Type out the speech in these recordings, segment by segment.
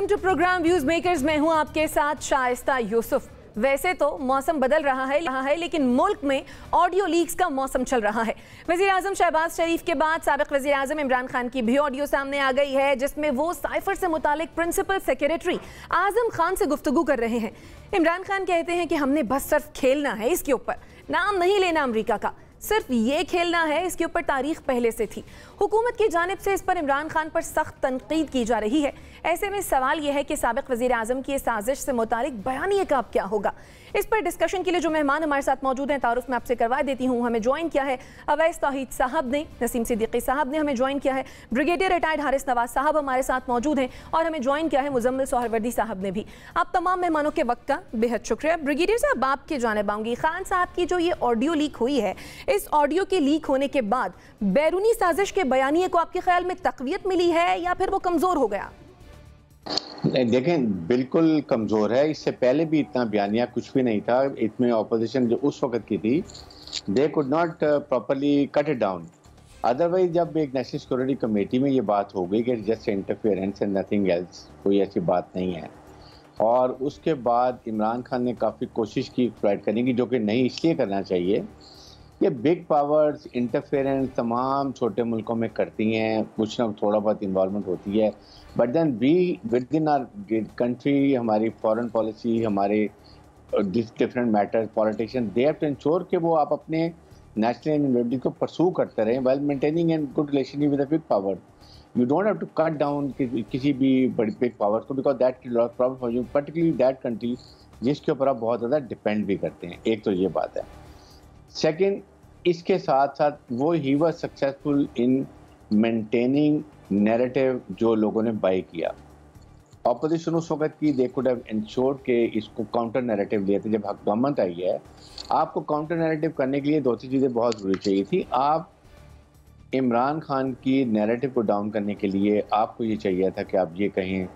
Welcome to program views makers. मैं हूं आपके साथ शाइस्ता यूसुफ। वैसे तो मौसम बदल रहा है लेकिन मुल्क में ऑडियो लीक्स का मौसम चल रहा है। वज़ीर आज़म शहबाज शरीफ के बाद साबिक़ वज़ीर आज़म इमरान खान की भी ऑडियो सामने आ गई है, जिसमें वो साइफर से मुतालिक प्रिंसिपल सेक्रेटरी आज़म खान से गुफ्तगू कर रहे हैं। इमरान खान कहते हैं कि हमने बस सिर्फ खेलना है, इसके ऊपर नाम नहीं लेना अमरीका का, सिर्फ ये खेलना है, इसके ऊपर तारीख पहले से थी। हुकूमत की जानिब से इस पर इमरान खान पर सख्त तनकीद की जा रही है। ऐसे में सवाल यह है कि साबिक़ वज़ीर आज़म की इस साजिश से मुतालिक बयानिए का अब क्या होगा। इस पर डिस्कशन के लिए जो मेहमान हमारे साथ मौजूद हैं, तारुफ में आपसे करवा देती हूँ। हमें ज्वाइन किया है अवैस तौहीद साहब ने, नसीम सिद्दीकी साहब ने हमें ज्वाइन किया है, ब्रिगेडियर रिटायर्ड हारिस नवाज साहब हमारे साथ मौजूद हैं, और हमें ज्वाइन किया है मुजम्मिल सोहरवर्दी साहब ने भी। आप तमाम मेहमानों के वक्त का बेहद शुक्रिया। ब्रिगेडियर साहब, आपके जानिब आऊँगी। खान साहब की जो ये ऑडियो लीक हुई है, इस ऑडियो के लीक होने के बाद बैरूनी साजिश के बयानिए को आपके ख्याल में तक़वियत मिली है या फिर वो कमज़ोर हो गया? देखें, बिल्कुल कमज़ोर है। इससे पहले भी इतना बयानिया कुछ भी नहीं था। इसमें अपोजिशन जो उस वक्त की थी, they could not properly cut it down. Otherwise जब एक नेशनल सिक्योरिटी कमेटी में ये बात हो गई कि just interference and nothing else, कोई ऐसी बात नहीं है, और उसके बाद इमरान खान ने काफ़ी कोशिश की एक्सप्लॉइट करने की, जो कि नहीं इसलिए करना चाहिए कि बिग पावर्स इंटरफेरेंस तमाम छोटे मुल्कों में करती हैं, कुछ ना थोड़ा बहुत इन्वॉल्वमेंट होती है, but then we with in our country, हमारी फॉरेन पॉलिसी, हमारे different matters, politician, they have to ensure कि वो आप अपने नेशनल इनवेटिव को परसू करते रहें well maintaining and good relationship with the big power. You don't have to cut down किसी भी बड़ी बिग पावर को, because that can loss problem for you, particularly that country जिसके ऊपर आप बहुत ज़्यादा डिपेंड भी करते हैं। एक तो ये बात है। सेकेंड, इसके साथ साथ वो he was successful in maintaining narrative जो लोगों ने बाय किया। ऑपोजिशन उस वक्त की दे कुड हैव इंश्योर्ड के इसको काउंटर नैरेटिव लिए थे। जब हुकूमत आई है, आपको काउंटर नैरेटिव करने के लिए दो तीन चीज़ें बहुत ज़रूरी चाहिए थी। आप इमरान खान की नैरेटिव को डाउन करने के लिए आपको ये चाहिए था कि आप ये कहें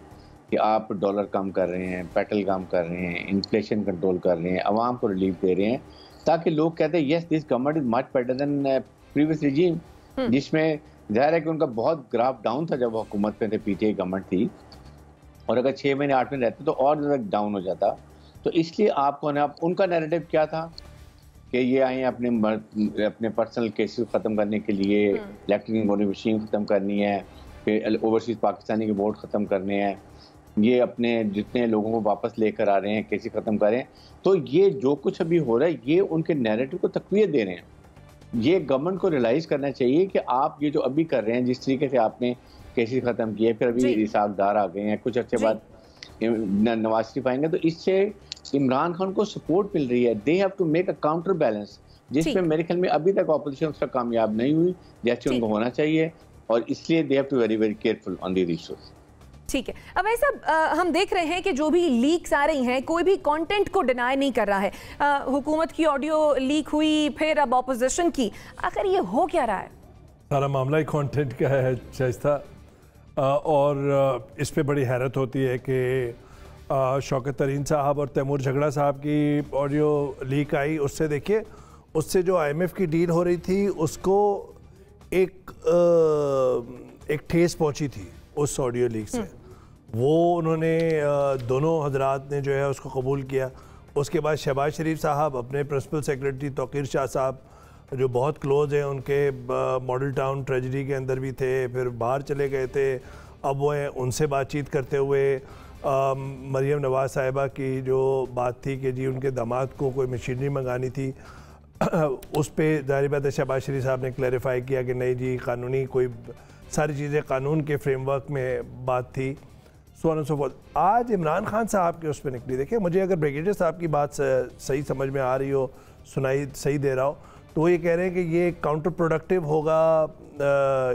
कि आप डॉलर कम कर रहे हैं, पेट्रोल कम कर रहे हैं, इन्फ्लेशन कंट्रोल कर रहे हैं, आवाम को रिलीफ दे रहे हैं, ताकि लोग कहते हैं yes this government is much better than previous regime, जिसमें जाहिर है कि उनका बहुत ग्राफ डाउन था जब वो हुकूमत में थे, पीटीआई गवर्नमेंट थी, और अगर 6 महीने 8 महीने रहते तो और ज़्यादा डाउन हो जाता। तो इसलिए आपको ना, आपका नैरेटिव क्या था कि ये आए अपने पर्सनल केसेस ख़त्म करने के लिए, इलेक्ट्रॉनिक वोटिंग मशीन ख़त्म करनी है, फिर ओवरसीज़ पाकिस्तानी के वोट ख़त्म करने हैं, ये अपने जितने लोगों को वापस लेकर आ रहे हैं, कैसे ख़त्म करें। तो ये जो कुछ अभी हो रहा है, ये उनके नैरेटिव को तक़वियत दे रहे हैं। ये गवर्नमेंट को रियलाइज़ करना चाहिए कि आप ये जो अभी कर रहे हैं, जिस तरीके से आपने केसेस ख़त्म किए, फिर अभी इसाक डार आ गए हैं, कुछ अर्से बाद नवाज शरीफ आएंगे, तो इससे इमरान खान को सपोर्ट मिल रही है। They have to make a counter balance, जिसमें मेरे ख्याल में अभी तक ऑपोजिशन उसका कामयाब नहीं हुई जैसे उनको होना चाहिए, और इसलिए they have to very very careful on these issues. ठीक है। अब ऐसा हम देख रहे हैं कि जो भी लीक्स आ रही हैं, कोई भी कंटेंट को डिनाई नहीं कर रहा है। हुकूमत की ऑडियो लीक हुई, फिर अब ऑपोजिशन की, आखिर ये हो क्या रहा है? सारा मामला ही कंटेंट का है शाइस्ता, और इस पे बड़ी हैरत होती है कि शौकत तरीन साहब और तैमूर झगड़ा साहब की ऑडियो लीक आई। उससे देखिए, उससे जो IMF की डील हो रही थी उसको एक ठेस पहुंची थी उस ऑडियो लीक से। वो उन्होंने दोनों हजरात ने जो है उसको कबूल किया। उसके बाद शहबाज शरीफ साहब अपने प्रिंसिपल सेक्रेटरी तौकीर शाह साहब जो बहुत क्लोज हैं, उनके मॉडल टाउन ट्रेजडी के अंदर भी थे, फिर बाहर चले गए थे। अब वो उनसे बातचीत करते हुए मरियम नवाज साहिबा की जो बात थी कि जी उनके दामाद को कोई मशीनरी मंगानी थी, उस पर ज़ाहिर बात है शहबाज शरीफ साहब ने क्लैरिफाई किया कि नहीं जी, कानूनी कोई सारी चीज़ें कानून के फ्रेमवर्क में बात थी, so on and so fourth. आज इमरान खान साहब के उस पर निकली। देखिए, मुझे अगर ब्रिगेडियर साहब की बात सही समझ में आ रही हो, सुनाई सही दे रहा हो, तो वो ये कह रहे हैं कि ये काउंटर प्रोडक्टिव होगा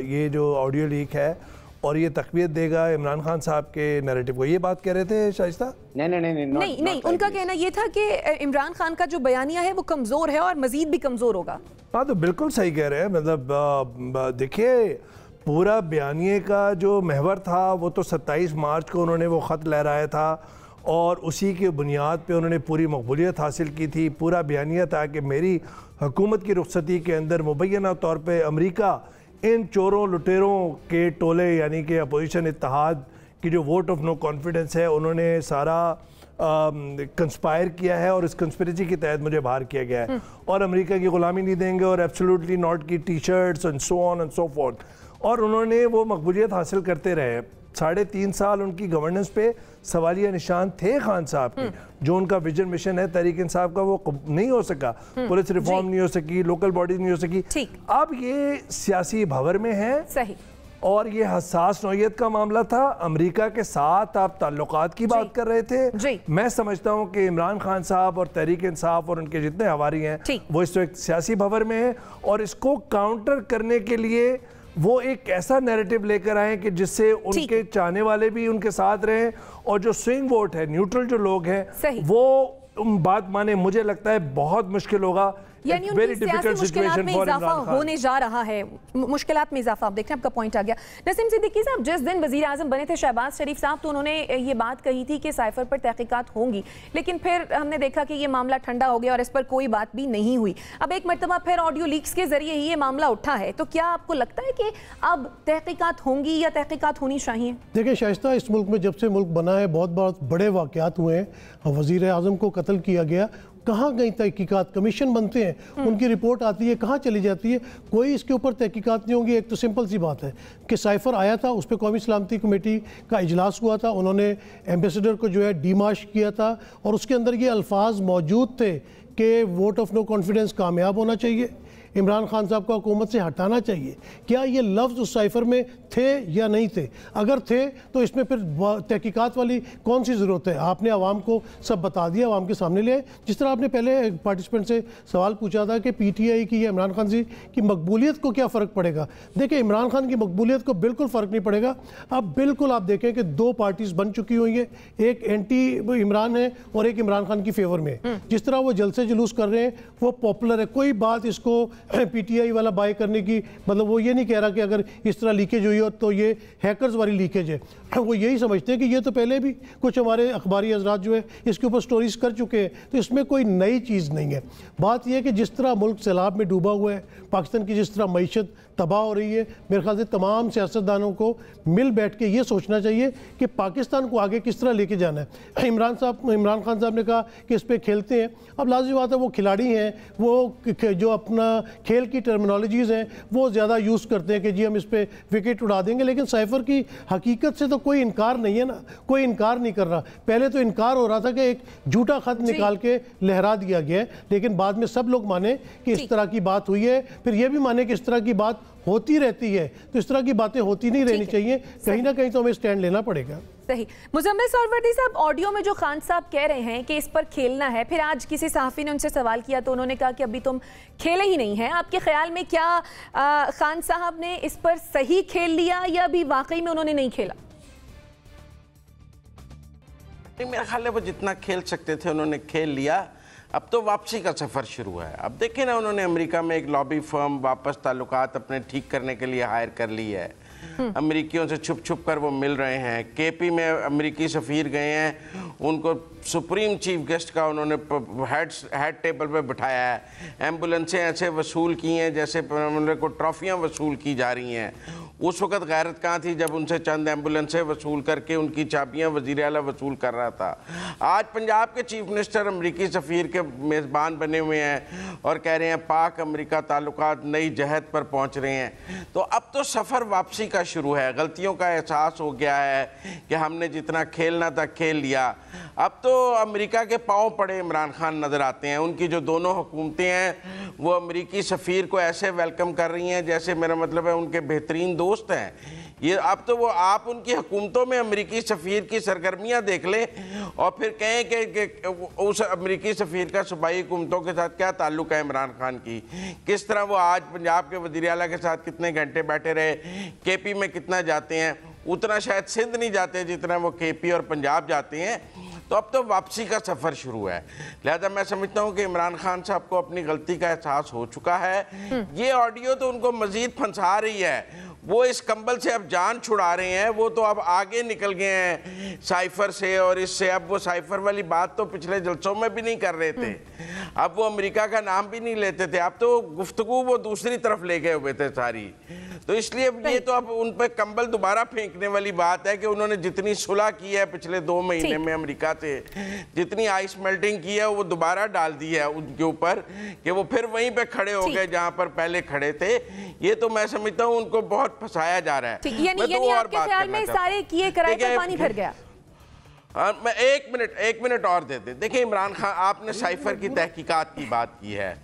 ये जो ऑडियो लीक है, और ये तक़वियत देगा इमरान खान साहब के नैरेटिव को। ये बात कह रहे थे शाइस्ता? नहीं, उनका कहना ये था कि इमरान खान का जो बयानिया है वो कमज़ोर है और मज़ीद भी कमज़ोर होगा। हाँ, तो बिल्कुल सही कह रहे हैं। मतलब देखिए, पूरा बयानिए का जो महवर था वो तो 27 मार्च को उन्होंने वो ख़त लहराया था, और उसी के बुनियाद पे उन्होंने पूरी मकबूलियत हासिल की थी। पूरा बयानिया था कि मेरी हुकूमत की रुखसती के अंदर मुबैना तौर पे अमेरिका इन चोरों लुटेरों के टोले यानी कि अपोजिशन इत्तेहाद कि जो वोट ऑफ नो कॉन्फिडेंस है उन्होंने सारा कंस्पायर किया है और इस कंस्पिरेसी के तहत मुझे बाहर किया गया है और अमेरिका की गुलामी नहीं देंगे और एब्सोल्युटली नॉट की T shirts and so on and so fourth. और उन्होंने वो मकबूलियत हासिल करते रहे। 3.5 साल उनकी गवर्नेंस पे सवालिया निशान थे खान साहब के। जो उनका विजन मिशन है तहरीक इंसाफ का वो नहीं हो सका, पुलिस रिफॉर्म नहीं हो सकी, लोकल बॉडीज नहीं हो सकी। अब ये सियासी भंवर में है सही और ये हसास नौयत का मामला था। अमेरिका के साथ आप ताल्लुकात की बात कर रहे थे। मैं समझता हूं कि इमरान खान साहब और तहरीक इंसाफ और उनके जितने हवारी हैं वो इस वक्त सियासी भंवर में है और इसको काउंटर करने के लिए वो एक ऐसा नैरेटिव लेकर आए कि जिससे उनके चाहने वाले भी उनके साथ रहें और जो स्विंग वोट है, न्यूट्रल जो लोग हैं वो बात माने। मुझे लगता है बहुत मुश्किल होगा, यानी उनकी सियासी मुश्किलात में इजाफा होने जा रहा है। मुश्किलात में इजाफा, आप देख रहे हैं, आपका पॉइंट आ गया। नसीम सिद्दीकी साहब, जिस दिन वजीर आजम बने थे शहबाज शरीफ साहब तो उन्होंने ये बात कही थी कि साइफर पर तहकीकात होंगी, लेकिन फिर हमने देखा कि ये मामला ठंडा हो गया और इस पर कोई बात भी नहीं हुई। अब एक मरतबा फिर ऑडियो लीक्स के जरिए ही ये मामला उठा है, तो क्या आपको लगता है कि अब तहकीकात होंगी या तहकीकात होनी चाहिए? देखिए शाइस्ता, इस मुल्क में जब से मुल्क बना है बहुत बहुत बड़े वाक़यात हुए हैं। वजीर आजम को कत्ल किया गया, कहाँ गई तहकीकात? कमीशन बनते हैं, उनकी रिपोर्ट आती है, कहाँ चली जाती है? कोई इसके ऊपर तहकीकात नहीं होगी। एक तो सिंपल सी बात है कि साइफर आया था, उस पर कौमी सलामती कमेटी का इजलास हुआ था, उन्होंने एम्बेसडर को जो है डीमार्श किया था और उसके अंदर ये अल्फाज मौजूद थे कि वोट ऑफ नो कॉन्फिडेंस कामयाब होना चाहिए, इमरान खान साहब को हुकूमत से हटाना चाहिए। क्या ये लफ्ज़ उस साइफर में थे या नहीं थे? अगर थे तो इसमें फिर तहकीकात वाली कौन सी ज़रूरत है? आपने आवाम को सब बता दिया, आवाम के सामने ले आए। जिस तरह आपने पहले पार्टिसिपेंट से सवाल पूछा था कि PTI की या इमरान खान जी की मकबूलियत को क्या फ़र्क पड़ेगा? देखिए, इमरान खान की मकबूलियत को बिल्कुल फ़र्क नहीं पड़ेगा। अब बिल्कुल आप देखें कि 2 पार्टीज़ बन चुकी हुई हैं, एक एंटी इमरान है और एक इमरान खान की फेवर में। जिस तरह वो जलसे जुलूस कर रहे हैं वो पॉपुलर है, कोई बात इसको PTI वाला बाय करने की, मतलब वो ये नहीं कह रहा कि अगर इस तरह लीकेज हुई हो तो ये हैकर्स वाली लीकेज है। वो यही समझते हैं कि ये तो पहले भी कुछ हमारे अखबारी हजरात जो है इसके ऊपर स्टोरीज कर चुके हैं, तो इसमें कोई नई चीज़ नहीं है। बात यह है कि जिस तरह मुल्क सैलाब में डूबा हुआ है, पाकिस्तान की जिस तरह मईशत तबाह हो रही है, मेरे ख्याल से तमाम सियासतदानों को मिल बैठ के ये सोचना चाहिए कि पाकिस्तान को आगे किस तरह लेके जाना है। इमरान खान साहब ने कहा कि इस पर खेलते हैं। अब लाज़मी बात है वो खिलाड़ी हैं, वो जो अपना खेल की टर्मिनोलॉजीज़ हैं वो ज़्यादा यूज़ करते हैं कि जी हम इस पर विकेट उड़ा देंगे, लेकिन साइफर की हकीकत से तो कोई इनकार नहीं है ना, कोई इनकार नहीं कर रहा। पहले तो इनकार हो रहा था कि एक झूठा खत निकाल के लहरा दिया गया है, लेकिन बाद में सब लोग माने कि इस तरह की बात हुई है, फिर ये भी माने कि इस तरह की बात होती रहती है, तो इस तरह की बातें होती नहीं रहनी चाहिए। कहीं ना कहीं तो हमें स्टैंड लेना पड़ेगा। सही। मुजम्मिल सरवर्दी साहब, ऑडियो में जो खान साहब कह रहे हैं कि इस पर खेलना है, फिर आज किसी सहाफ़ी ने उनसे सवाल किया तो उन्होंने कहा कि अभी तुम खेले ही नहीं हैं। आपके ख्याल में क्या खान साहब ने इस पर सही खेल लिया या अभी वाकई में उन्होंने नहीं खेला? मेरा ख्याल है वो जितना खेल सकते थे उन्होंने खेल लिया। अब तो वापसी का सफ़र शुरू है। अब देखें ना, उन्होंने अमेरिका में एक लॉबी फर्म वापस ताल्लुकात अपने ठीक करने के लिए हायर कर ली है। अमेरिकियों से छुप छुप कर वो मिल रहे हैं। KP में अमेरिकी सफ़ीर गए हैं, उनको सुप्रीम चीफ गेस्ट का उन्होंने हेड टेबल पे बिठाया है। एम्बुलेंसें ऐसे वसूल की हैं जैसे को ट्रॉफियाँ वसूल की जा रही हैं। उस वक़्त गैरत कहाँ थी जब उनसे चंद एम्बुलेंसें वसूल करके उनकी चाबियाँ वज़ीर आला वसूल कर रहा था। आज पंजाब के चीफ मिनिस्टर अमेरिकी सफ़ीर के मेज़बान बने हुए हैं और कह रहे हैं पाक अमेरिका ताल्लुकात नई जहत पर पहुँच रहे हैं। तो अब तो सफ़र वापसी का शुरू है। गलतियों का एहसास हो गया है कि हमने जितना खेलना था खेल लिया। अब तो अमेरिका के पाँव पड़े इमरान खान नज़र आते हैं। उनकी जो दोनों हुकूमतें हैं वो अमेरिकी सफ़ीर को ऐसे वेलकम कर रही हैं जैसे, मेरा मतलब है, उनके बेहतरीन दोस्त हैं ये। अब तो वो आप उनकी हुकूमतों में अमेरिकी सफ़ीर की सरगर्मियाँ देख लें और फिर कहें कि उस अमेरिकी सफ़ीर का सूबाई हुकूमतों के साथ क्या ताल्लुक़ है इमरान खान की। किस तरह वो आज पंजाब के वज़ीर आला के साथ कितने घंटे बैठे रहे, KP में कितना जाते हैं, उतना शायद सिंध नहीं जाते जितना वो KP और पंजाब जाते हैं। तो अब तो वापसी का सफ़र शुरू है। लिहाजा मैं समझता हूँ कि इमरान खान साहब को अपनी गलती का एहसास हो चुका है। ये ऑडियो तो उनको मज़ीद फंसा रही है। वो इस कंबल से अब जान छुड़ा रहे हैं। वो तो अब आगे निकल गए हैं साइफर से और इससे। अब वो साइफर वाली बात तो पिछले जलसों में भी नहीं कर रहे थे। अब वो अमेरिका का नाम भी नहीं लेते थे। अब तो गुफ्तगू वो दूसरी तरफ ले गए हुए थे सारी। तो इसलिए ये तो अब उन पर कंबल दोबारा फेंकने वाली बात है कि उन्होंने जितनी सुलह की है पिछले 2 महीने में अमेरिका से, जितनी आइस मेल्टिंग की है वो दोबारा डाल दी है उनके ऊपर कि वो फिर वहीं पे खड़े हो गए जहां पर पहले खड़े थे। ये तो मैं समझता हूँ उनको बहुत फंसाया जा रहा है। यानी आपके ख्याल में सारे किए कराए पर पानी भर गया? मैं एक मिनट और दे दे। देखिए इमरान खान, आपने साइफर की तहकीकात की बात की है,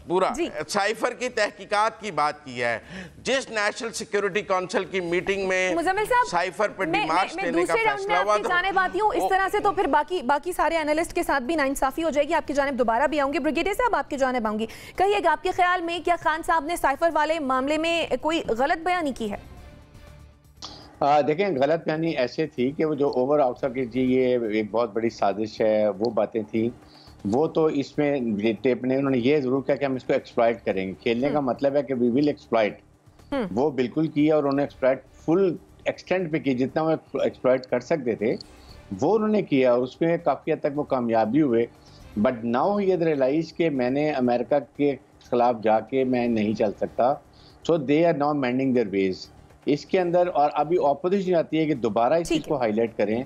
पूरा साइफर की तहकीकात की बात की है। जिस नेशनल सिक्योरिटी काउंसिल की मीटिंग में साइफर पर डिमार्च देने का फैसला हुआ, जाने बात हूँ इस तरह से तो फिर बाकी सारे एनालिस्ट के साथ भी नाइंसाफी हो जाएगी। आपकी जानिब दोबारा भी आऊंगी, ब्रिगेडियर साहब आपकी जानिब आऊंगी। कहिएगा, आपके ख्याल में क्या खान साहब ने साइफर वाले मामले में कोई गलत बयानी की है? देखें, गलत बयानी ऐसे थी कि वो जो ओवर आउटसर की जी ये एक बहुत बड़ी साजिश है, वो बातें थी। वो तो इसमें टेप ने उन्होंने ये जरूर किया कि हम इसको एक्सप्लॉइट करेंगे। खेलने का मतलब है कि वी विल एक्सप्लॉइट, वो बिल्कुल किया और उन्होंने एक्सप्लॉइट फुल एक्सटेंट पे की, जितना वो एक्सप्लॉइट कर सकते थे वो उन्होंने किया और उसमें काफ़ी हद तक वो कामयाबी हुए। बट नाउ ये रियलाइज के मैंने अमेरिका के खिलाफ जाके मैं नहीं चल सकता, so they are now mending their ways इसके अंदर। और अभी ऑपोजिशन आती है कि दोबारा इस चीज़ को हाईलाइट करें,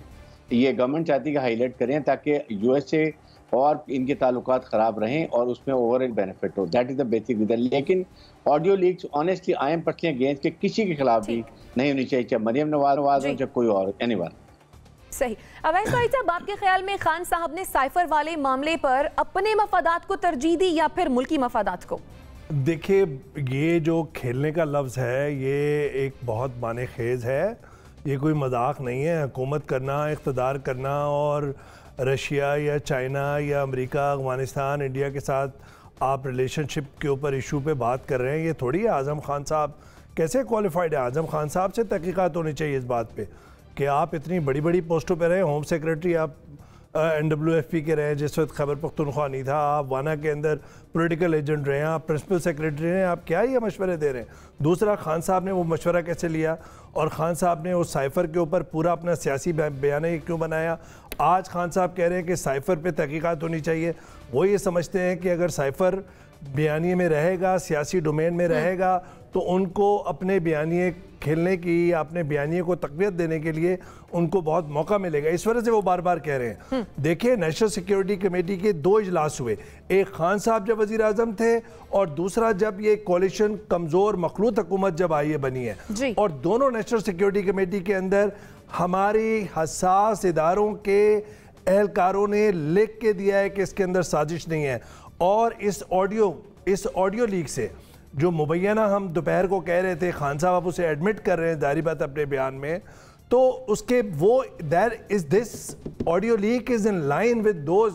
ये गवर्नमेंट चाहती है कि हाईलाइट करें ताकि यूएसए और इनके ताल्लुकात ख़राब रहें और उसमें ओवरऑल बेनिफिट हो। That is the basic reason. लेकिन audio leaks honestly I am personally against के किसी के खिलाफ भी नहीं होनी चाहिए, चाहे मरियम नवाज हो चाहे कोई और एनीवन। सही। अवैस भाई साहब, आपके ख्याल में खान साहब ने साइफर वाले मामले पर अपने मफादात को तरजीह दी या फिर मुल्की मफादात को? देखिए, ये जो खेलने का लफ्ज़ है ये एक बहुत माने खेज़ है, ये कोई मजाक नहीं है। हुकूमत करना, इक़्तिदार करना और रशिया या चाइना या अमेरिका, अफ़गानिस्तान, इंडिया के साथ आप रिलेशनशिप के ऊपर इशू पे बात कर रहे हैं, ये थोड़ी है। आज़म खान साहब कैसे क्वालिफाइड है? आज़म खान साहब से तहकीकात होनी चाहिए इस बात पे कि आप इतनी बड़ी बड़ी पोस्टों पे रहे। होम सेक्रेटरी आप NWFP के रहे जिस वक्त खैबर पख्तूनख्वा नहीं था, आप वाना के अंदर पॉलिटिकल एजेंट रहे, आप प्रिंसिपल सेक्रेटरी हैं, आप क्या ये मशवरे दे रहे हैं? दूसरा, खान साहब ने वो मशवरा कैसे लिया और खान साहब ने उस साइफ़र के ऊपर पूरा अपना सियासी बयान क्यों बनाया? आज खान साहब कह रहे हैं कि साइफ़र पे तहकीकात होनी चाहिए। वो ये समझते हैं कि अगर साइफ़र बयानिए में रहेगा, सियासी डोमेन में रहेगा, तो उनको अपने बयानिए खेलने की, अपने बयानिए को तक़वियत देने के लिए उनको बहुत मौका मिलेगा। इस वजह से वो बार बार कह रहे हैं। देखिए, नेशनल सिक्योरिटी कमेटी के 2 इजलास हुए, एक खान साहब जब वज़ीर आज़म थे और दूसरा जब ये कोalition कमज़ोर मखलूत हुकूमत जब आई है बनी है। और दोनों नेशनल सिक्योरिटी कमेटी के अंदर हमारी हसास इदारों के एहलकारों ने लिख के दिया है कि इसके अंदर साजिश नहीं है। और इस ऑडियो लीक से जो मुबैना हम दोपहर को कह रहे थे, खान साहब आप उसे एडमिट कर रहे हैं जाहिर बात अपने बयान में, तो उसके वो that is this audio leak is in line with those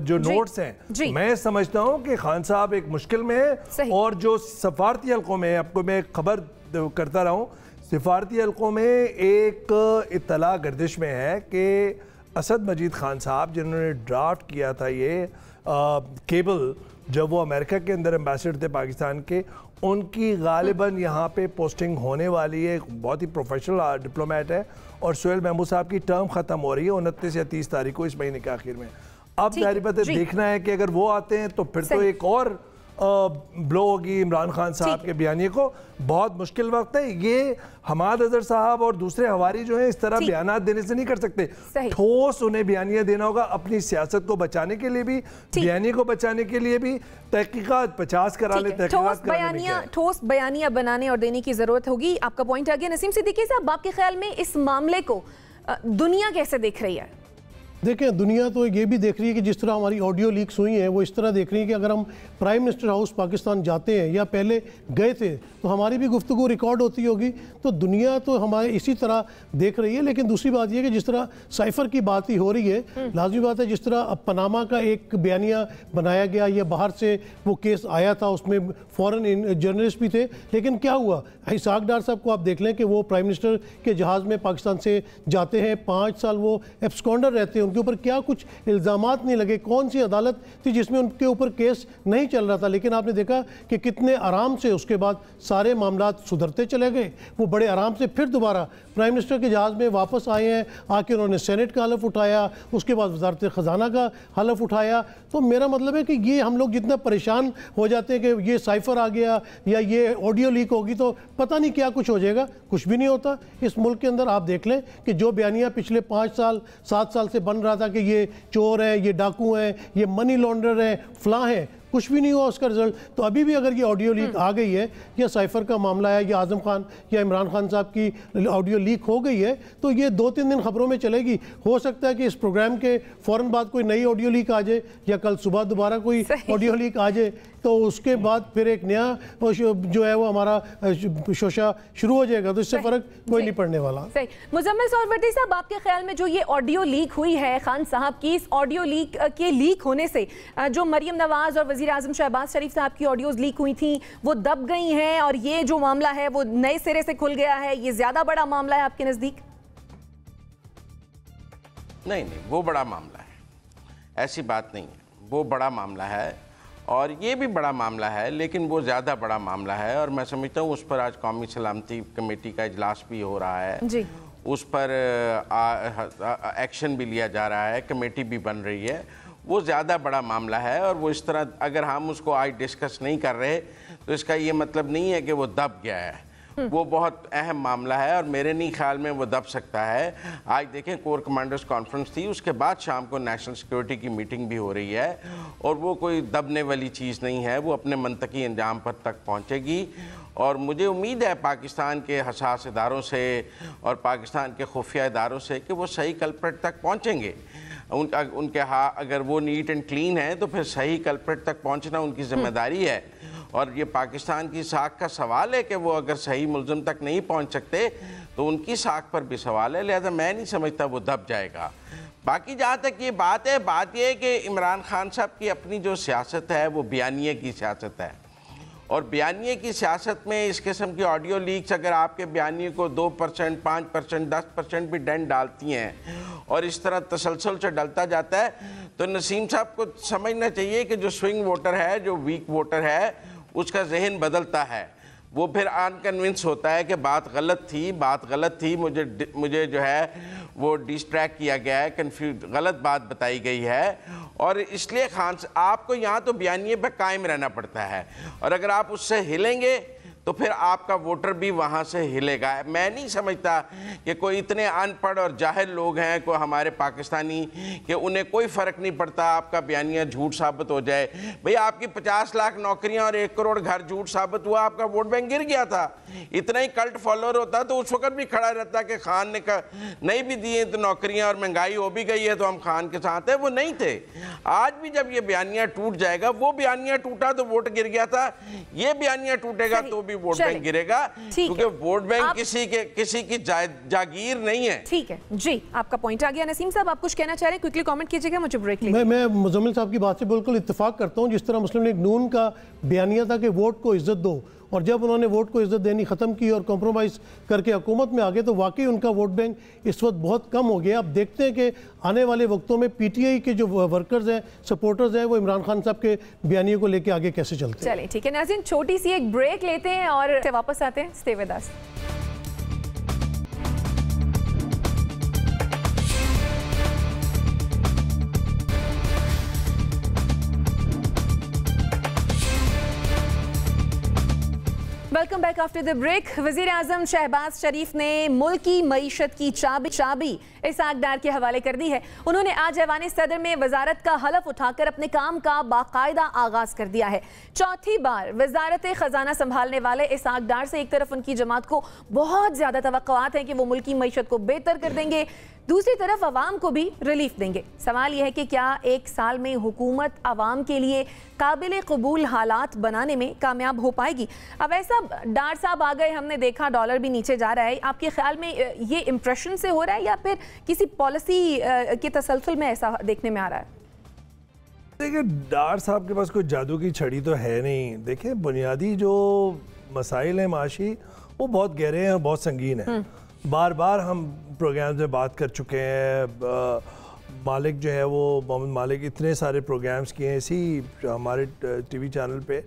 जो नोट्स हैं। मैं समझता हूं कि खान साहब एक मुश्किल में है। और जो सफारती हल्कों में, आपको मैं खबर करता रहा हूं, सफारती हल्कों में एक इत्तला गर्दिश में है कि असद मजीद खान साहब जिन्होंने ड्राफ्ट किया था ये केबल, जब वो अमेरिका के अंदर एम्बेसडर थे पाकिस्तान के, उनकी गालिबन यहाँ पे पोस्टिंग होने वाली है। बहुत ही प्रोफेशनल डिप्लोमेट है और सुहेल महमूद साहब की टर्म ख़त्म हो रही है 29 या 30 तारीख को इस महीने के आखिर में। अब जाहिर बात है देखना है कि अगर वो आते हैं तो फिर तो एक और ब्लो होगी इमरान खान साहब के बयानिए को। बहुत मुश्किल वक्त है ये। हमाद अजहर साहब और दूसरे हवारी जो हैं इस तरह बयानात देने से नहीं कर सकते। ठोस उन्हें बयानिया देना होगा, अपनी सियासत को बचाने के लिए भी, बयानिए को बचाने के लिए भी। तहकीकात 50 करा ले, ठोस बयानिया बनाने और देने की जरूरत होगी। आपका पॉइंट आ गया। नसीम सिद्दीकी साहब, आपके ख्याल में इस मामले को दुनिया कैसे देख रही है? देखें, दुनिया तो ये भी देख रही है कि जिस तरह हमारी ऑडियो लीक्स हुई हैं वो इस तरह देख रही है कि अगर हम प्राइम मिनिस्टर हाउस पाकिस्तान जाते हैं या पहले गए थे तो हमारी भी गुफ्तगू रिकॉर्ड होती होगी। तो दुनिया तो हमारे इसी तरह देख रही है। लेकिन दूसरी बात यह कि जिस तरह साइफर की बात ही हो रही है, लाजमी बात है जिस तरह अब पनामा का एक बयानिया बनाया गया, या बाहर से वो केस आया था, उसमें फॉरेन जर्नलिस्ट भी थे। लेकिन क्या हुआ, इसाक डार साहब को आप देख लें कि वो प्राइम मिनिस्टर के जहाज़ में पाकिस्तान से जाते हैं, 5 साल वो एब्सकॉन्डर रहते हैं उनके ऊपर क्या कुछ इल्ज़ामात नहीं लगे, कौन सी अदालत थी जिसमें उनके ऊपर केस नहीं चल रहा था। लेकिन आपने देखा कि कितने आराम से उसके बाद सारे मामला सुधरते चले गए। वो बड़े आराम से फिर दोबारा प्राइम मिनिस्टर के जहाज़ में वापस आए हैं, आके उन्होंने सेनेट का हलफ उठाया, उसके बाद वजारत ख़जाना का हलफ उठाया। तो मेरा मतलब है कि ये हम लोग जितना परेशान हो जाते हैं कि ये साइफर आ गया या ये ऑडियो लीक होगी तो पता नहीं क्या कुछ हो जाएगा, कुछ भी नहीं होता। इस मुल्क के अंदर आप देख लें कि जो बयानियाँ पिछले 5 साल 7 साल से बन रहा था कि ये चोर हैं, ये डाकू हैं, ये मनी लॉन्डर हैं, फलां हैं, कुछ भी नहीं हुआ उसका रिजल्ट। तो अभी भी अगर ये ऑडियो लीक आ गई है या साइफर का मामला है या आज़म खान या इमरान खान साहब की ऑडियो लीक हो गई है तो ये 2-3 दिन खबरों में चलेगी। हो सकता है कि इस प्रोग्राम के फ़ौरन बाद कोई नई ऑडियो लीक आ जाए या कल सुबह दोबारा कोई ऑडियो लीक आ जाए, तो उसके बाद फिर एक नया जो है वो हमारा शोशा शुरू हो जाएगा। तो इससे फ़र्क कोई नहीं पड़ने वाला। सही। मुजम्मिल सोहरवर्दी साहब, आपके ख्याल में जो ये ऑडियो लीक हुई है खान साहब की, इस ऑडियो लीक के लीक होने से जो मरियम नवाज और वज़ीर आज़म शहबाज शरीफ साहब की ऑडियोज लीक हुई थी वो दब गई हैं और ये जो मामला है वो नए सिरे से खुल गया है, ये ज़्यादा बड़ा मामला है आपके नज़दीक? नहीं, वो बड़ा मामला है, ऐसी बात नहीं है। वो बड़ा मामला है और ये भी बड़ा मामला है, लेकिन वो ज़्यादा बड़ा मामला है और मैं समझता हूँ उस पर आज कौमी सलामती कमेटी का इजलास भी हो रहा है जी। उस पर एक्शन भी लिया जा रहा है, कमेटी भी बन रही है। वो ज़्यादा बड़ा मामला है और वो इस तरह अगर हम उसको आज डिस्कस नहीं कर रहे तो इसका ये मतलब नहीं है कि वो दब गया है। वो बहुत अहम मामला है और मेरे नहीं ख्याल में वो दब सकता है। आज देखें कोर कमांडर्स कॉन्फ्रेंस थी, उसके बाद शाम को नेशनल सिक्योरिटी की मीटिंग भी हो रही है और वो कोई दबने वाली चीज़ नहीं है, वो अपने मंतकी अंजाम पर तक पहुँचेगी। और मुझे उम्मीद है पाकिस्तान के हसास इदारों से और पाकिस्तान के खुफिया इदारों से कि वो सही कल्प्रेट तक पहुँचेंगे। उनके अगर वो नीट एंड क्लीन है तो फिर सही कल्प्रेट तक पहुँचना उनकी जिम्मेदारी है और ये पाकिस्तान की साख का सवाल है कि वो अगर सही मुल्ज़िम तक नहीं पहुँच सकते तो उनकी साख पर भी सवाल है। लिहाजा मैं नहीं समझता वो दब जाएगा। बाकी जहाँ तक ये बात है, बात ये है कि इमरान खान साहब की अपनी जो सियासत है वो बयानिए की सियासत है और बयानिए की सियासत में इस किस्म की ऑडियो लीक्स अगर आपके बयानिए को 2%, 5%, 10% भी डेंट डालती हैं और इस तरह तसलसल से डलता जाता है तो नसीम साहब को समझना चाहिए कि जो स्विंग वोटर है, जो वीक वोटर है, उसका जहन बदलता है। वो फिर अनकन्विंस होता है कि बात गलत थी, मुझे जो है वो डिस्ट्रैक्ट किया गया है, गलत बात बताई गई है और इसलिए खान आपको यहाँ तो बयानिए पे कायम रहना पड़ता है और अगर आप उससे हिलेंगे तो फिर आपका वोटर भी वहाँ से हिलेगा। मैं नहीं समझता कि कोई इतने अनपढ़ और जाहिल लोग हैं को हमारे पाकिस्तानी कि उन्हें कोई फ़र्क नहीं पड़ता आपका बयानिया झूठ साबित हो जाए। भाई आपकी 50 लाख नौकरियां और 1 करोड़ घर झूठ साबित हुआ, आपका वोट बैंक गिर गया था। इतना ही कल्ट फॉलोअर होता तो उस वक्त भी खड़ा रहता कि खान ने नहीं भी दिए तो नौकरियाँ और महंगाई हो भी गई है तो हम खान के साथ हैं। वो नहीं थे। आज भी जब ये बयानिया टूट जाएगा, वो बयानिया टूटा तो वोट गिर गया था, ये बयानिया टूटेगा तो वोट बैंक गिरेगा क्योंकि वोट बैंक किसी की जागीर नहीं है। ठीक है जी, आपका पॉइंट आ गया। नसीम साहब, आप कुछ कहना चाह रहे हैं, क्विकली कमेंट कीजिएगा, मुझे ब्रेक लेंगे। मैं मुजम्मिल साहब की बात से बिल्कुल इत्तेफाक करता हूं। जिस तरह मुस्लिम लीग नून का बयानिया था कि वोट को इज्जत दो और जब उन्होंने वोट को इज्जत देनी ख़त्म की और कॉम्प्रोमाइज़ करके हुकूमत में आ गए तो वाकई उनका वोट बैंक इस वक्त बहुत कम हो गया। अब देखते हैं कि आने वाले वक्तों में पीटीआई के जो वर्कर्स हैं, सपोर्टर्स हैं, वो इमरान खान साहब के बयानिए को लेकर आगे कैसे चलते हैं। चलिए ठीक है नाज़रीन, छोटी सी एक ब्रेक लेते हैं और वापस आते हैं। Stay with us. Welcome back after the break. वज़ीर आज़म शहबाज शरीफ ने मुल्क की मईशत की चाबी इसाक डार के हवाले कर दी है। उन्होंने आज ऐवान सदर में वजारत का हलफ उठाकर अपने काम का बाकायदा आगाज कर दिया है। चौथी बार वजारत खजाना संभालने वाले इसाक डार से एक तरफ उनकी जमात को बहुत ज्यादा तवक्कुआत हैं कि वो मुल्क की मईशत को बेहतर कर देंगे, दूसरी तरफ अवाम को भी रिलीफ देंगे। सवाल यह है कि क्या 1 साल में हुकूमत अवाम के लिए काबिल कबूल हालात बनाने में कामयाब हो पाएगी? अब ऐसा डार साहब आ गए, हमने देखा डॉलर भी नीचे जा रहा है। आपके ख्याल में ये इम्प्रेशन से हो रहा है या फिर किसी पॉलिसी के तसलसल में ऐसा देखने में आ रहा है? देखिए, डार साहब के पास कोई जादू की छड़ी तो है नहीं। देखिए, बुनियादी जो मसाइल हैं माशी, वो बहुत गहरे हैं और बहुत संगीन हैं। बार बार हम प्रोग्राम में बात कर चुके हैं मालिक जो है वो मोहम्मद मालिक इतने सारे प्रोग्राम्स किए हैं इसी हमारे टीवी चैनल पे,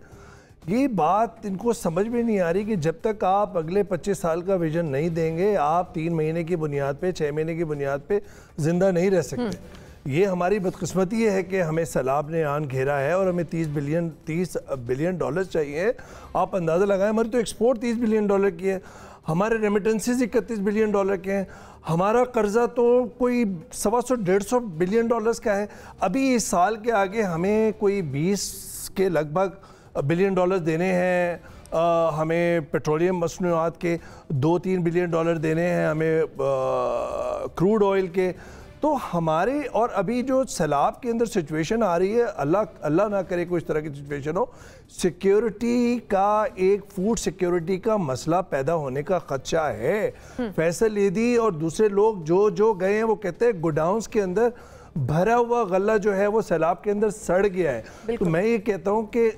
ये बात इनको समझ में नहीं आ रही कि जब तक आप अगले 25 साल का विजन नहीं देंगे आप 3 महीने की बुनियाद पे 6 महीने की बुनियाद पे ज़िंदा नहीं रह सकते। ये हमारी बदकिस्मती है कि हमें सैलाब ने आन घेरा है और हमें 30 बिलियन डॉलर चाहिए। आप अंदाज़ा लगाएं, हमारी तो एक्सपोर्ट 30 बिलियन डॉलर की है, हमारे रेमिटेंसेस 31 बिलियन डॉलर के हैं, हमारा कर्जा तो कोई 125-150 बिलियन डॉलर्स का है। अभी इस साल के आगे हमें कोई 20 के लगभग बिलियन डॉलर देने हैं, हमें पेट्रोलियम मसनूआत के 2-3 बिलियन डॉलर देने हैं, हमें क्रूड ऑयल के। तो हमारे और अभी जो सैलाब के अंदर सिचुएशन आ रही है, अल्लाह ना करे कोई इस तरह की सिचुएशन हो, सिक्योरिटी का एक फूड सिक्योरिटी का मसला पैदा होने का खदशा है। फैसल ईदी और दूसरे लोग जो गए हैं वो कहते हैं गोडाउंस के अंदर भरा हुआ गल्ला जो है वो सैलाब के अंदर सड़ गया है। तो मैं ये कहता हूँ कि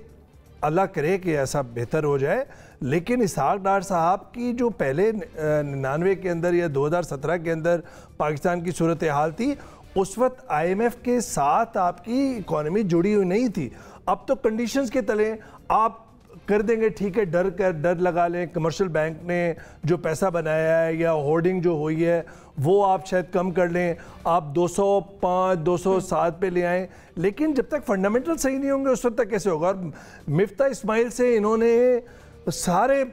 अल्लाह करे कि ऐसा बेहतर हो जाए, लेकिन इसहाक डार साहब की जो पहले 99 के अंदर या 2017 के अंदर पाकिस्तान की सूरत हाल थी, उस वक्त IMF के साथ आपकी इकॉनमी जुड़ी हुई नहीं थी। अब तो कंडीशंस के तले आप कर देंगे, ठीक है, डर लगा लें, कमर्शियल बैंक ने जो पैसा बनाया है या होर्डिंग जो हुई है वो आप शायद कम कर लें, आप 205 207 पे ले आएँ, लेकिन जब तक फंडामेंटल सही नहीं होंगे उस वक्त तक कैसे होगा। और मिफ्ता इस्माइल से इन्होंने सारे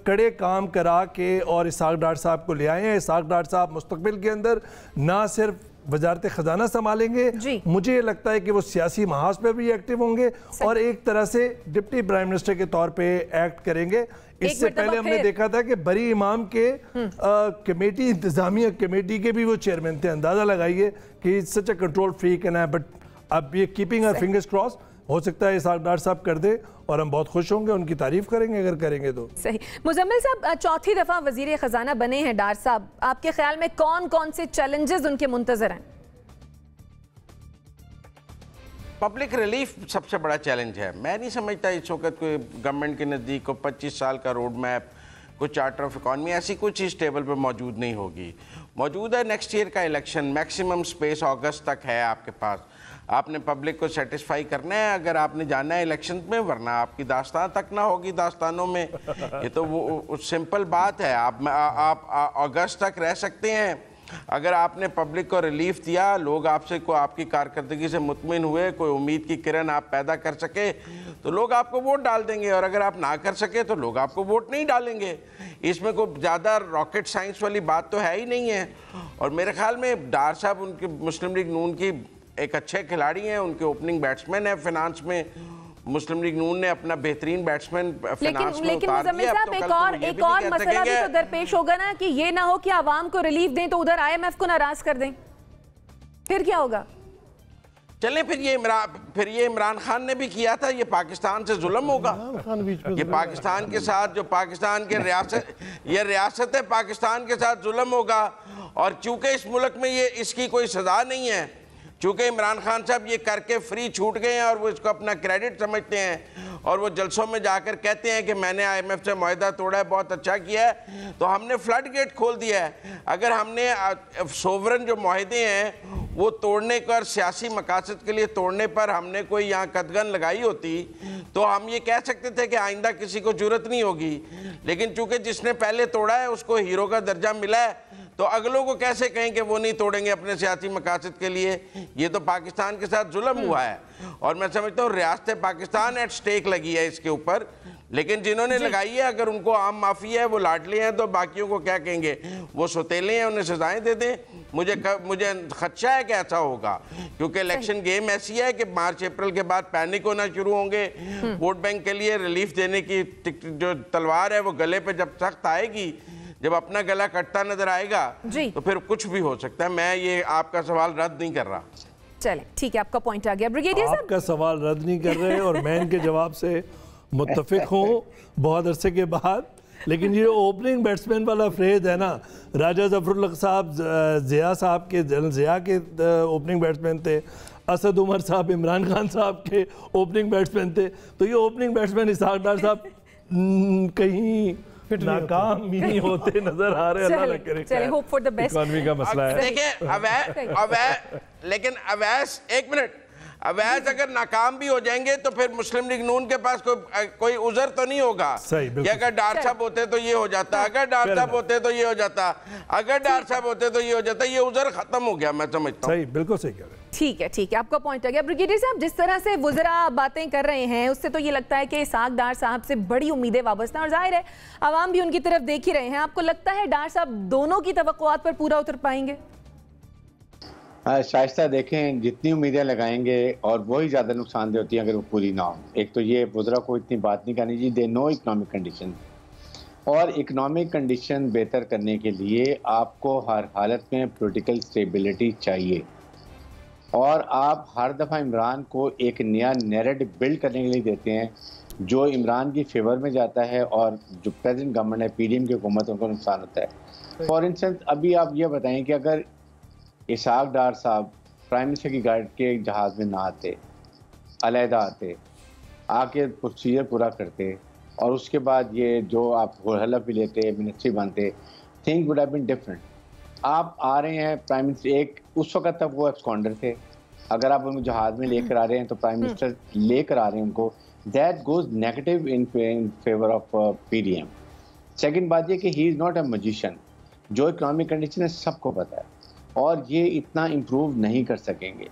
कड़े काम करा के और इसहाक डार साहब को ले आए हैं। इसहाक डार साहब मुस्तकबिल के अंदर ना सिर्फ वजारत खजाना संभालेंगे, मुझे लगता है कि वो सियासी महाज पे भी एक्टिव होंगे और एक तरह से डिप्टी प्राइम मिनिस्टर के तौर पे एक्ट करेंगे। इससे पहले हमने देखा था कि बरी इमाम के कमेटी, इंतजामिया कमेटी के भी वो चेयरमैन थे। अंदाजा लगाइए कि सच अ कंट्रोल फ्रीक है, बट अब ये कीपिंग आवर फिंगर्स क्रॉस, हो सकता है इसहाक डार साहब कर दे और हम बहुत खुश होंगे, उनकी तारीफ करेंगे अगर करेंगे तो। सही। मुजम्मिल साहब, चौथी दफा वजीर खजाना बने हैं डार साहब, आपके ख्याल में कौन कौन से चैलेंजेस उनके मुंतजर हैं? पब्लिक रिलीफ सबसे बड़ा चैलेंज है। मैं नहीं समझता इस वक्त कोई गवर्नमेंट के नज़दीक को 25 साल का रोड मैप, कोई चार्टर ऑफ इकॉनमी, ऐसी कोई चीज़ टेबल पे मौजूद नहीं होगी। मौजूद है नेक्स्ट ईयर का इलेक्शन, मैक्सिमम स्पेस अगस्त तक है आपके पास। आपने पब्लिक को सेटिस्फाई करना है अगर आपने जाना है इलेक्शन में, वरना आपकी दास्तान तक ना होगी दास्तानों में। ये तो वो सिंपल बात है। आप अगस्त तक रह सकते हैं अगर आपने पब्लिक को रिलीफ दिया, लोग आपसे को आपकी कारकर्दगी से मुतमिन हुए, कोई उम्मीद की किरण आप पैदा कर सके तो लोग आपको वोट डाल देंगे, और अगर आप ना कर सके तो लोग आपको वोट नहीं डालेंगे। इसमें कोई ज़्यादा रॉकेट साइंस वाली बात तो है ही नहीं है। और मेरे ख्याल में डार साहब उनके मुस्लिम लीग नून की एक अच्छे खिलाड़ी हैं, उनके ओपनिंग बैट्समैन है फिनांस में। मुस्लिम लीग नून ने अपना बेहतरीन बैट्समैन फिनांस में उतार दिया। साहब, एक और मसला भी तो दरपेश होगा ना कि ये ना हो कि आवाम को रिलीफ दें तो उधर IMF को नाराज कर दें, फिर क्या होगा? चलें, फिर ये इमरान खान ने भी किया था, ये पाकिस्तान से जुल्म होगा। ये पाकिस्तान के साथ जो पाकिस्तान के रियासत है पाकिस्तान के साथ जुल्म होगा। और चूंकि इस मुल्क में ये इसकी कोई सजा नहीं है, चूँकि इमरान खान साहब ये करके फ्री छूट गए हैं और वो इसको अपना क्रेडिट समझते हैं और वो जलसों में जाकर कहते हैं कि मैंने IMF से मुआहदा तोड़ा है, बहुत अच्छा किया है, तो हमने फ्लड गेट खोल दिया है। अगर हमने सोवरन जो मुआहदे हैं वो तोड़ने पर, सियासी मकासद के लिए तोड़ने पर हमने कोई यहाँ कदगन लगाई होती तो हम ये कह सकते थे कि आइंदा किसी को जरूरत नहीं होगी। लेकिन चूँकि जिसने पहले तोड़ा है उसको हीरो का दर्जा मिला है, तो अगलों को कैसे कहें कि वो नहीं तोड़ेंगे अपने सियासी मकासद के लिए। ये तो पाकिस्तान के साथ जुल्म हुआ है और मैं समझता हूँ रियासत पाकिस्तान एट स्टेक लगी है इसके ऊपर। लेकिन जिन्होंने लगाई है अगर उनको आम माफी है, वो लाडले हैं, तो बाकियों को क्या कहेंगे? वो सौतेले हैं, उन्हें सजाएं दे दें। मुझे खदशा है कि ऐसा होगा, क्योंकि इलेक्शन गेम ऐसी है कि मार्च अप्रैल के बाद पैनिक होना शुरू होंगे। वोट बैंक के लिए रिलीफ देने की जो तलवार है वो गले पे जब सख्त आएगी, जब अपना गला कटता नजर आएगा तो फिर कुछ भी हो सकता है। मैं ये आपका सवाल रद्द नहीं कर रहा। चलें, ठीक है, आपका पॉइंट आ गया। ब्रिगेडियर साहब, आपका सवाल रद्द नहीं कर रहे और मैं इनके जवाब से मुत्तफिक हूँ बहुत अरसे के बाद। लेकिन ये ओपनिंग बैट्समैन वाला फ्रेज है ना, राजा जफरुल्लाह साहब ज़िया साहब के, ज़िया के ओपनिंग बैट्समैन थे, असद उमर साहब इमरान खान साहब के ओपनिंग बैट्समैन थे, तो ये ओपनिंग बैट्समैन इसहाक डार साहब कहीं फिट नहीं होते। नाकाम ही होते नजर आ रहे हैं। अल्लाह ना करे। चलिए, hope for the best। Economy का मसला है। देखिए लेकिन अवैस, एक मिनट, अवैस अगर नाकाम भी हो जाएंगे तो फिर मुस्लिम लीग नून के पास कोई उज़र तो नहीं होगा कि अगर डार साहब होते तो ये हो जाता, अगर डार साहब होते तो ये हो जाता, अगर डार साहब होते तो ये हो जाता। ये उज़र खत्म हो गया, मैं समझता हूँ। सही, बिल्कुल सही कह रहे हैं। ठीक है, आपका पॉइंट आ गया। ब्रिगेडियर साहब, जिस तरह से वुज़रा बातें कर रहे हैं उससे तो ये लगता है कि इसहाक डार साहब से बड़ी उम्मीदें वाबस्ता हैं और जाहिर है आवाम भी उनकी तरफ देख ही रहे हैं। आपको लगता है डार साहब दोनों की तवक्कुआत पर पूरा उतर पाएंगे? शाइस्ता, देखें जितनी उम्मीदें लगाएंगे और वही ज़्यादा नुकसानदेह होती हैं अगर वो पूरी ना हो। एक तो ये वुज़रा को इतनी बात नहीं करनी चाहिए, दे नो इकनॉमिक कंडीशन, और इकनॉमिक कंडीशन बेहतर करने के लिए आपको हर हालत में पॉलिटिकल स्टेबिलिटी चाहिए। और आप हर दफ़ा इमरान को एक नया नैरेटिव बिल्ड करने के लिए देते हैं जो इमरान की फेवर में जाता है और जो प्रेजेंट गवर्नमेंट है, PDM की हुकूमत, उनको नुकसान होता है। फॉर इंस्टेंस, अभी आप ये बताएं कि अगर इसहाक डार साहब प्राइम मिनिस्टर की गाइड के जहाज़ में ना आते, अलहदा आते, आके प्रोसीजर पूरा करते और उसके बाद ये जो आप हलफ भी लेते, मिनिस्ट्री बनते, thing would have been different. आप आ रहे हैं प्राइम मिनिस्टर, एक उस वक्त तक वो एब्सकॉन्डर थे, अगर आप उनको जहाज़ में लेकर आ रहे हैं तो प्राइम मिनिस्टर लेकर आ रहे हैं उनको, that goes negative in favour of PDM। Second बात ये कि he is not a magician. जो इकनॉमिक कंडीशन है सबको पता है और ये इतना इम्प्रूव नहीं कर सकेंगे।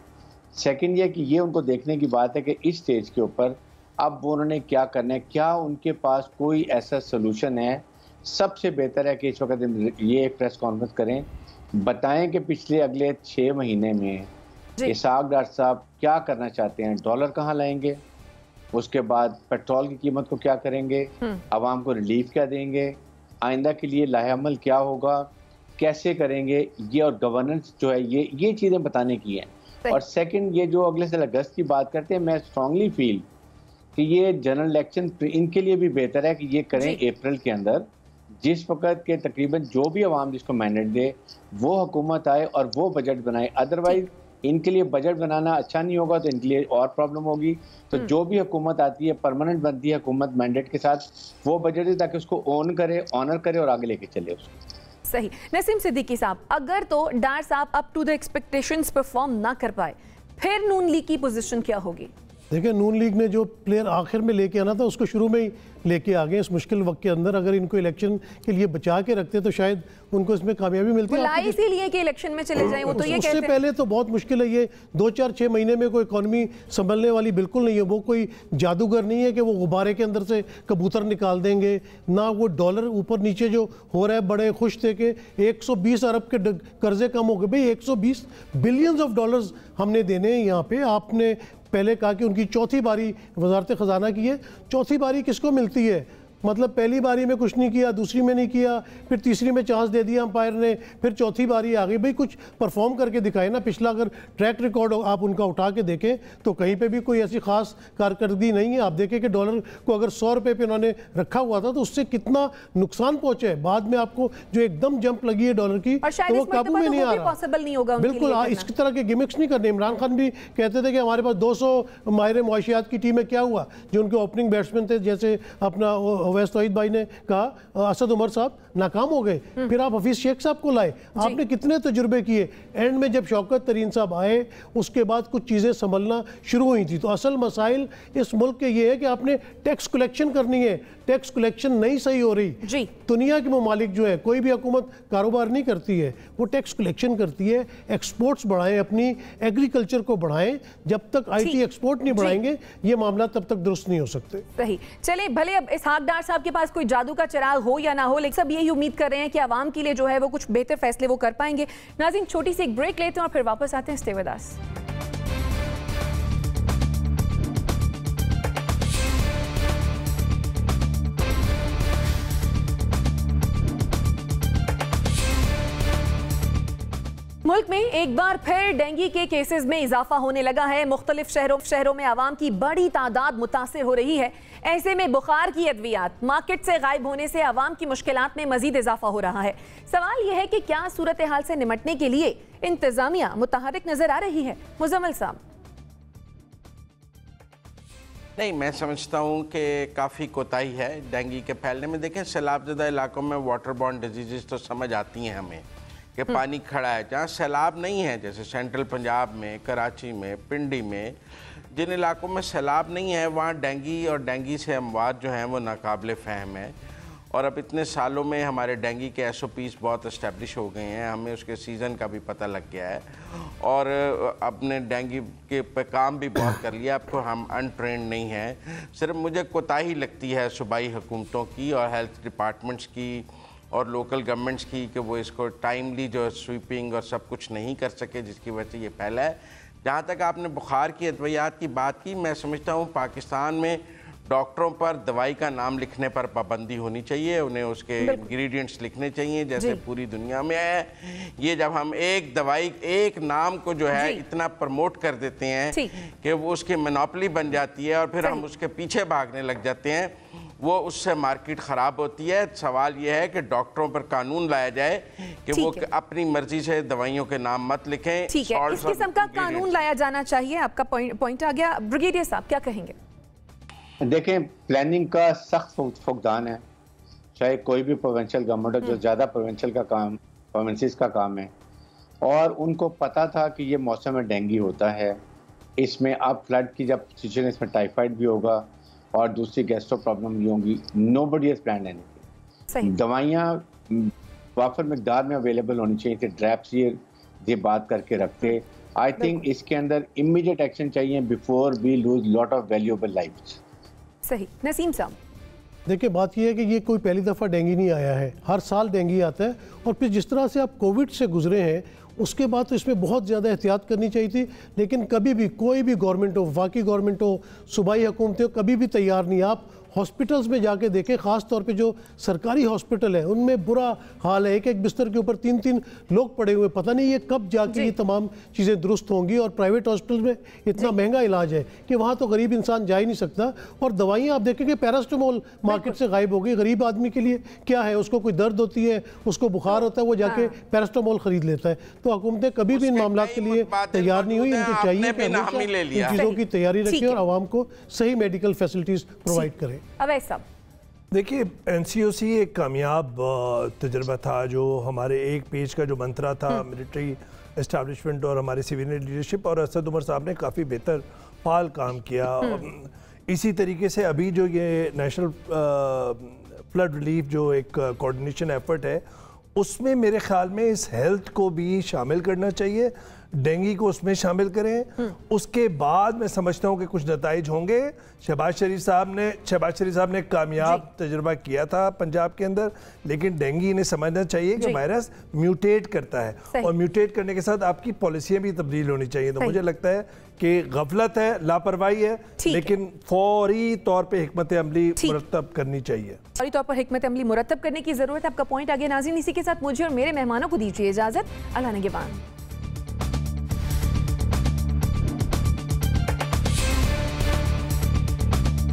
सेकंड ये कि ये उनको देखने की बात है कि इस स्टेज के ऊपर अब वो उन्होंने क्या करना है, क्या उनके पास कोई ऐसा सोल्यूशन है। सबसे बेहतर है कि इस वक्त ये एक प्रेस कॉन्फ्रेंस करें, बताएं कि पिछले अगले 6 महीने में इसहाक डार साहब क्या करना चाहते हैं, डॉलर कहाँ लाएंगे, उसके बाद पेट्रोल की कीमत को क्या करेंगे, आवाम को रिलीफ क्या देंगे, आइंदा के लिए लाहेअमल क्या होगा, कैसे करेंगे ये, और गवर्नेंस जो है ये चीज़ें बताने की हैं। और सेकंड, ये जो अगले साल अगस्त की बात करते हैं, मैं स्ट्रांगली फील कि ये जनरल इलेक्शन इनके लिए भी बेहतर है कि ये करें अप्रैल के अंदर, जिस वक्त के तकरीबन जो भी अवाम जिसको मैंडेट दे वो हुकूमत आए और वो बजट बनाए। अदरवाइज इनके लिए बजट बनाना अच्छा नहीं होगा तो इनके लिए और प्रॉब्लम होगी। तो जो भी हुकूमत आती है, परमानेंट बनती है हुकूमत मैंडेट के साथ, वो बजट दे ताकि उसको ओन करे, ऑनर करे और आगे लेके चले उसको। सही। नसीम सिद्दीकी साहब, अगर तो डार साहब up to the expectations perform ना कर पाए, फिर नून लीग की पोजीशन क्या होगी? देखिए, नून लीग ने जो प्लेयर आखिर में लेके आना था उसको शुरू में ही लेके आ गए इस मुश्किल वक्त के अंदर। अगर इनको इलेक्शन के लिए बचा के रखते तो शायद उनको इसमें कामयाबी मिलती है। इसीलिए कि इलेक्शन में चले जाएं, वो तो ये कहते हैं। उससे पहले तो बहुत मुश्किल है, ये 2-4-6 महीने में कोई इकॉनमी संभलने वाली बिल्कुल नहीं है। वो कोई जादूगर नहीं है कि वो गुब्बारे के अंदर से कबूतर निकाल देंगे, ना वो डॉलर ऊपर नीचे जो हो रहा है। बड़े खुश थे कि 120 अरब के कर्जे कम हो गए। भाई 120 बिलियंस ऑफ डॉलर्स हमने देने हैं यहाँ पे। आपने पहले कहा कि उनकी चौथी बारी वजारत ख़जाना की है। चौथी बारी किसको मिलती है? मतलब पहली बारी में कुछ नहीं किया, दूसरी में नहीं किया, फिर तीसरी में चांस दे दिया अंपायर ने, फिर चौथी बारी आ गई। भाई कुछ परफॉर्म करके दिखाए ना। पिछला अगर ट्रैक रिकॉर्ड आप उनका उठा के देखें तो कहीं पे भी कोई ऐसी खास कारकर्दगी नहीं है। आप देखें कि डॉलर को अगर 100 रुपये पे उन्होंने रखा हुआ था तो उससे कितना नुकसान पहुंचा है। बाद में आपको जो एकदम जंप लगी है डॉलर की, तो वो काबू में नहीं आ रहा। बिल्कुल इसकी तरह के गिमिक्स नहीं करने। इमरान खान भी कहते थे कि हमारे पास 200 माहिर मुआशियात की टीम है। क्या हुआ? जो उनके ओपनिंग बैट्समैन थे, जैसे अपना अवैस तौहीद भाई ने कहा, असद उमर साहब नाकाम हो गए। फिर आप हफीज शेख साहब को लाए। आपने कितने तजुर्बे किए। एंड में जब शौकत तरीन साहब आए उसके बाद कुछ चीज़ें संभलना शुरू हुई थी। तो असल मसाइल इस मुल्क के ये है कि आपने टैक्स कलेक्शन करनी है। टैक्स कलेक्शन नहीं सही हो रही। दुनिया के ममालिक जो है, कोई भी हुकूमत कारोबार नहीं करती है, वो टैक्स कलेक्शन करती है। एक्सपोर्ट्स बढ़ाएं, अपनी एग्रीकल्चर को बढ़ाएं। जब तक IT एक्सपोर्ट नहीं बढ़ाएंगे ये मामला तब तक दुरुस्त नहीं हो सकते। सही। चलिए, भले अब इसहाक डार साहब के पास कोई जादू का चिराग हो या ना हो, लेकिन सब यही उम्मीद कर रहे हैं कि आवाम के लिए जो है वो कुछ बेहतर फैसले वो कर पाएंगे। नाज़रीन, छोटी सी एक ब्रेक लेते हैं और फिर वापस आते हैं। स्टे विद अस। मुल्क में एक बार फिर डेंगू के केसेस में इजाफा होने लगा है। मुख्तलिफ शहरों में आवाम की बड़ी तादाद मुतासिर हो रही है। ऐसे में बुखार की अद्वियात मार्केट से गायब होने से आवाम की मुश्किलात में मजीद इजाफा हो रहा है। सवाल यह है कि क्या सूरत हाल से निमटने के लिए इंतजामिया मुतहरिक नजर आ रही है? मुजम्मिल साहब। नहीं, मैं समझता हूँ कि काफ़ी कोताही है डेंगू के फैलने में। देखें, सैलाबज़दा इलाकों में वाटर बॉर्न डिजीज़ तो समझ आती हैं हमें कि पानी खड़ा है। जहाँ सैलाब नहीं है, जैसे सेंट्रल पंजाब में, कराची में, पिंडी में, जिन इलाकों में सैलाब नहीं है वहाँ डेंगू और डेंगू से अमवात जो हैं वो नाकाबिले फ़हम है। और अब इतने सालों में हमारे डेंगू के SOPs बहुत इस्टेब्लिश हो गए हैं, हमें उसके सीज़न का भी पता लग गया है और अपने डेंगू के पे काम भी बहुत कर लिया। अब तो हम अनट्रेंड नहीं हैं। सिर्फ मुझे कोताही लगती है सूबाई हुकूमतों की और हेल्थ डिपार्टमेंट्स की और लोकल गवर्नमेंट्स की कि वो इसको टाइमली जो स्वीपिंग और सब कुछ नहीं कर सके, जिसकी वजह से ये फैला है। जहाँ तक आपने बुखार की अद्वियात की बात की, मैं समझता हूँ पाकिस्तान में डॉक्टरों पर दवाई का नाम लिखने पर पाबंदी होनी चाहिए, उन्हें उसके इंग्रेडिएंट्स लिखने चाहिए जैसे पूरी दुनिया में है। ये जब हम एक दवाई, एक नाम को जो है इतना प्रमोट कर देते हैं कि वो उसकी मोनोपोली बन जाती है और फिर हम उसके पीछे भागने लग जाते हैं, वो उससे मार्केट ख़राब होती है। सवाल ये है कि डॉक्टरों पर कानून लाया जाए कि वो अपनी मर्जी से दवाइयों के नाम मत लिखें। ठीक है, इस किस्म का कानून लाया जाना चाहिए। आपका पॉइंट आ गया। ब्रिगेडियर साहब क्या कहेंगे? देखें, प्लानिंग का सख्त फुकदान है, चाहे कोई भी प्रोविंशियल गवर्नमेंट हो, जो ज़्यादा प्रोविंशियल का काम, प्रोविंसेस का काम है, और उनको पता था कि ये मौसम में डेंगू होता है, इसमें अब फ्लड की जब सिचुएशन, इसमें टाइफाइड भी होगा और दूसरी गैस्ट्रो प्रॉब्लम भी होंगी। Nobody has planned anything. दवाइयाँ वाफर मिकदार में अवेलेबल होनी चाहिए थी, ड्रैप्स ये बात करके रखते। आई थिंक इसके अंदर इमीडिएट एक्शन चाहिए before we lose lot of valuable lifes. सही। नसीम साहब, देखिए बात यह है कि ये कोई पहली दफ़ा डेंगू नहीं आया है, हर साल डेंगू आता है। और फिर जिस तरह से आप कोविड से गुजरे हैं उसके बाद तो इसमें बहुत ज़्यादा एहतियात करनी चाहिए थी, लेकिन कभी भी कोई भी गवर्नमेंट हो, वफाकी गवर्नमेंट हो, सूबाई हुकूमतें हो, कभी भी तैयार नहीं। आप हॉस्पिटल्स में जाके देखें, ख़ास तौर पे जो सरकारी हॉस्पिटल है उनमें बुरा हाल है। एक एक बिस्तर के ऊपर 3-3 लोग पड़े हुए, पता नहीं ये कब जाके ये तमाम चीज़ें दुरुस्त होंगी। और प्राइवेट हॉस्पिटल में इतना महंगा इलाज है कि वहाँ तो गरीब इंसान जा ही नहीं सकता। और दवाइयाँ आप देखेंगे पैरास्टामोल मार्केट से गायब हो गई। गरीब आदमी के लिए क्या है, उसको कोई दर्द होती है, उसको बुखार होता है, वो जाके पैरास्टामोल खरीद लेता है। तो हुकूमतें कभी भी इन मामला के लिए तैयार नहीं हुई। इनको चाहिए कि इन चीज़ों की तैयारी रखें और आवाम को सही मेडिकल फैसिलिटीज़ प्रोवाइड करें। अवैस साहब, देखिए, NCOC एक कामयाब तजर्बा था। जो हमारे एक पेज का जो मंत्रा था, मिलिट्री एस्टैब्लिशमेंट और हमारे सिविलियन लीडरशिप, और असद उमर साहब ने काफ़ी बेहतर फाल काम किया। इसी तरीके से अभी जो ये नेशनल फ्लड रिलीफ जो एक कोऑर्डिनेशन एफर्ट है, उसमें मेरे ख्याल में इस हेल्थ को भी शामिल करना चाहिए, डेंगू को उसमें शामिल करें। उसके बाद मैं समझता हूं कि कुछ नताइज होंगे। शहबाज शरीफ साहब ने कामयाब तजुर्बा किया था पंजाब के अंदर, लेकिन डेंगू ने समझना चाहिए कि वायरस म्यूटेट करता है और म्यूटेट करने के साथ आपकी पॉलिसियां भी तब्दील होनी चाहिए। तो मुझे लगता है कि गफलत है, लापरवाही है, लेकिन फौरी तौर पे हिकमत अमली मुरतब करनी चाहिए। फौरी तौर पर हिकमत अमली मुरतब करने की जरूरत है। आपका पॉइंट आगे नाज़रीन, इसी के साथ मुझे और मेरे मेहमानों को दीजिए इजाजत। अल्लाह निगहबान।